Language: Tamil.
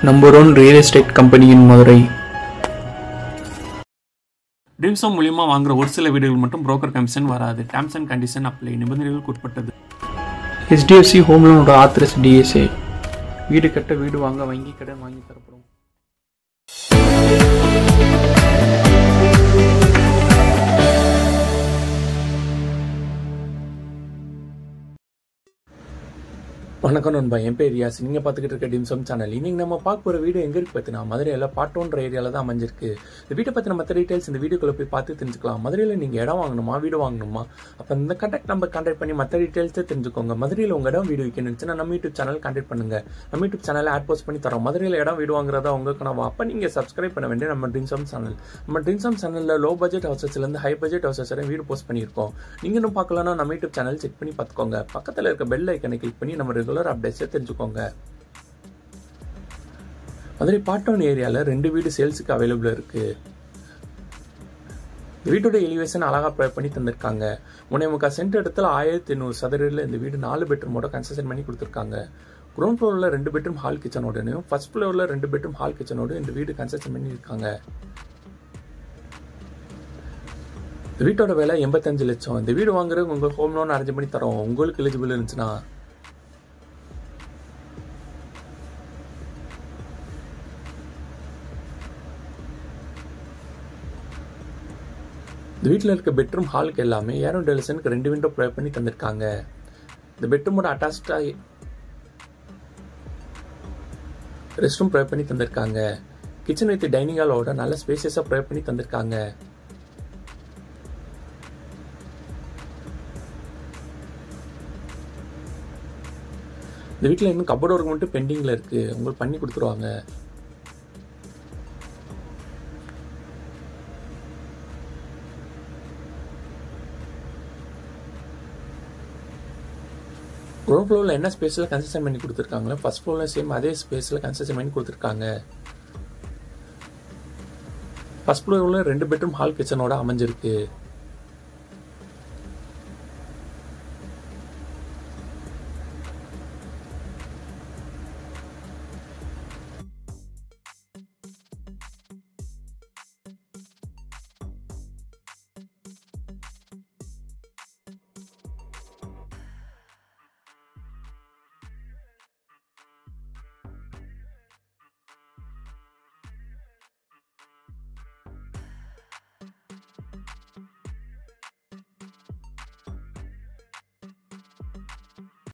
Number 1 real estate company in Madurai. Dreams home மூலியமா வாங்குற ஒரு சில வீடுகள் மட்டும் புரோக்கர் கமிஷன் வராது. Terms and condition apply. நிபந்தனைகளுக்கு உட்பட்டது. HDFC Home Loan authorise DSA. வீடு கட்ட வீடு வாங்க வங்கி கடன் வாங்கி தரப்படும். வணக்கம் நண்பா, என் பேர் ரியாஸ். நீங்கள் பார்த்துக்கிட்டு இருக்க ட்ரீம்ஸ் ஹோம் சேனல். இன்னைக்கு நம்ம பார்க்க போகிற வீடு எங்கே இருக்கு பார்த்தீங்கன்னா மதுரையில் பாட்டோன்ற ஏரியாவில் தான் அமைஞ்சிருக்கு. இந்த வீட்டை பற்றின மற்ற டீட்டெயில்ஸ் இந்த வீடியோக்குள்ள போய் பார்த்து தெரிஞ்சுக்கலாம். மதுரையில் நீங்கள் இடம் வாங்கணுமா வீடு வாங்கணுமா, அப்போ இந்த கான்டாக்ட் நம்பர் கான்டாக்ட் பண்ணி மற்ற டீட்டெயில்ஸை தெரிஞ்சுக்கோங்க. மதுரையில் உங்கள் இடம் வீடு விற்கணுச்சுன்னா நம்ம யூடியூப் சேனல் கான்டாக்ட் பண்ணுங்க. நம்ம யூடியூப் சேனலில் ஆட் போஸ்ட் பண்ணி தரோம். மதுரையில் இடம் வீடு வாங்குறதா உங்களுக்கு கனவா? அப்போ நீங்கள் சப்ஸ்கிரைப் பண்ண வேண்டிய நம்ம ட்ரீம்ஸ் ஹோம் சேனல். நம்ம ட்ரீம்ஸ் ஹோம் சேனலில் லோ பட்ஜெட் ஹவுசஸ்லேருந்து ஹை பட்ஜெட் ஹவுசஸ் வரை வீடு போஸ்ட் பண்ணியிருக்கோம். நீங்கள் இன்னும் பார்க்கலன்னா நம்ம யூடியூப் சேனல் செக் பண்ணி பார்த்துக்கோங்க. பக்கத்தில் இருக்க பெல் ஐக்கனை கிளிக் பண்ணி நம்ம ரெகுலர் அப்டேட்ஸை தெரிஞ்சுக்கோங்க. மதுரை பாட்டோன் ஏரியாவில் 2 வீடு சேல்ஸுக்கு அவைலபிள் இருக்கு. இந்த வீட்டோட எலிவேஷன் அழகா ப்ரொவைட் பண்ணி தந்திருக்காங்க. 3.25 சென்ட் இடத்துல 1800 சதுரடியில் இந்த வீடு 4 பெட்ரூமோட கன்ஸ்ட்ரக்ஷன் பண்ணி கொடுத்துருக்காங்க. கிரவுண்ட் ஃப்ளோரில் 2 பெட்ரூம் ஹால் கிச்சனோடனையும் ஃபர்ஸ்ட் ஃப்ளோரில் 2 பெட்ரூம் ஹால் கிச்சனோட இந்த வீடு கன்ஸ்ட்ரக்ஷன் பண்ணி இருக்காங்க. இந்த வீட்டோட விலை 85 லட்சம். இந்த வீடு வாங்குறது உங்களுக்கு ஹோம் லோன் அரேஞ்ச் பண்ணி தரோம். உங்களுக்கு எலிஜிபிள் இருந்துச்சுன்னா இந்த வீட்டில் இருக்க பெட்ரூம் ஹாலுக்கு எல்லாமே ஏரோ டெலிசனுக்கு 2 விண்டோ ப்ரொவைட் பண்ணி தந்திருக்காங்க. இந்த பெட்ரூமோட அட்டாச்சாக ரெஸ்ட் ரூம் ப்ரொவைட் பண்ணி தந்திருக்காங்க. கிச்சன் வித் டைனிங் ஹாலோட நல்ல ஸ்பேசியஸாக ப்ரொவைட் பண்ணி தந்திருக்காங்க. இந்த வீட்டில் இன்னும் கபோர்ட் ஒர்க் மட்டும் பெண்டிங்கில் இருக்கு, உங்களுக்கு பண்ணி கொடுத்துருவாங்க. கிரவுண்ட் ஃப்ளோரில் என்ன ஸ்பேஸில் கன்ஸ்ட்ரக்ஷன் பண்ணி கொடுத்துருக்காங்களோ ஃபர்ஸ்ட் ஃப்ளோரில் சேம் அதே ஸ்பேஸில் கன்ஸ்ட்ரக்ஷன் பண்ணி கொடுத்துருக்காங்க. ஃபர்ஸ்ட் ஃப்ளோரில் 2 பெட்ரூம் ஹால் கிச்சனோட அமைஞ்சிருக்கு.